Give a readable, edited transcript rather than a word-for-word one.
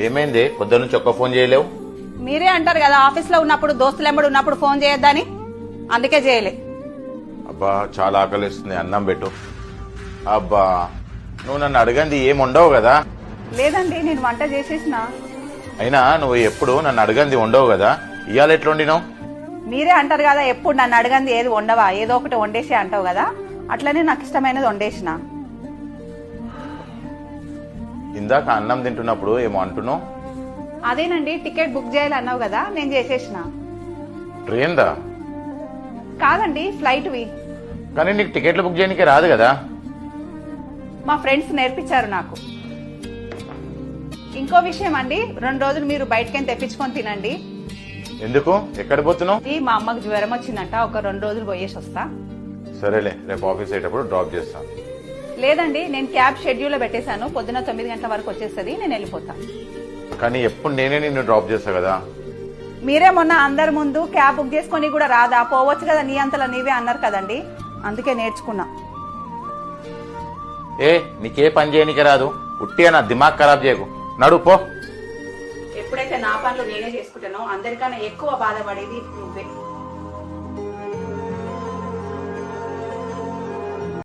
ఏమైంది? పొద్దు నుంచి ఒక్క ఫోన్ చేయలేవు? మీరే అంటారు కదా ఆఫీస్ లో ఉన్నప్పుడు దోస్తులెంబడి ఉన్నప్పుడు ఫోన్ చేయొద్దని, అందుకే చేయలే. అబ్బా చాలా ఆకలిస్తుంది, అన్నం పెట్టు. అబ్బా నువ్వు నన్ను అడగంది ఏం ఉండవు కదా. లేదండి, నేను వంట చేసేసిన. అయినా నువ్వు ఎప్పుడు నన్ను అడగంది ఉండవు కదా, ఇవాళ ఎట్లుండినావు? మీరే అంటారు కదా ఎప్పుడు నన్ను అడగంది ఏది వండవా, ఏదో ఒకటి వండేసి అంటావు కదా, అట్లనే నాకు ఇష్టమైనది వండేసిన. ఇందాక అన్నం తింటున్నప్పుడు ఏమో అంటున్నావు. అదేనండి, టికెట్ బుక్ చేయాలన్నావు కదా, నేను చేసేసిన. ట్రైన్ దా? కాదండి, ఫ్లైట్వి. కానీ నీకు టికెట్లు బుక్ చేయడానికి రాదు కదా. మా ఫ్రెండ్స్ నేర్పించారు నాకు. ఇంకో విషయం అండి, 2 రోజులు మీరు బయటకేం తెప్పించుకొని తినండి. ఎందుకు? ఎక్కడ పోతున్నావు? మా అమ్మకు జ్వరం వచ్చిందంట, ఒక 2 రోజులు పోయేసి వస్తా. సరేలే, రేపు ఆఫీస్ అయ్యేటప్పుడు డ్రాప్ చేస్తా. లేదండి, నేను క్యాబ్ షెడ్యూల్ లో పెట్టేశాను, పొద్దున 9 గంటల వరకు వచ్చేస్తుంది, నేను వెళ్ళిపోతా. కానీ ఎప్పుడు నేనే నిన్ను డ్రాప్ చేస్తా కదా. మీరే మొన్న అందరి ముందు క్యాబ్ బుక్ చేసుకుని కూడా రాదా, పోవచ్చు కదా నీ అంతలా నీవే అన్నారు కదండి, అందుకే నేర్చుకున్నా. నీకే పని చేయనికి రాదు, ఉట్టిగా నా దిమాగ్ ఖరాబ్ చేయకు, నడు పో. ఎప్పుడైతే నా పనులు నేనే చేసుకుంటానో అందరికన్నా ఎక్కువ బాధపడేది నువ్వే.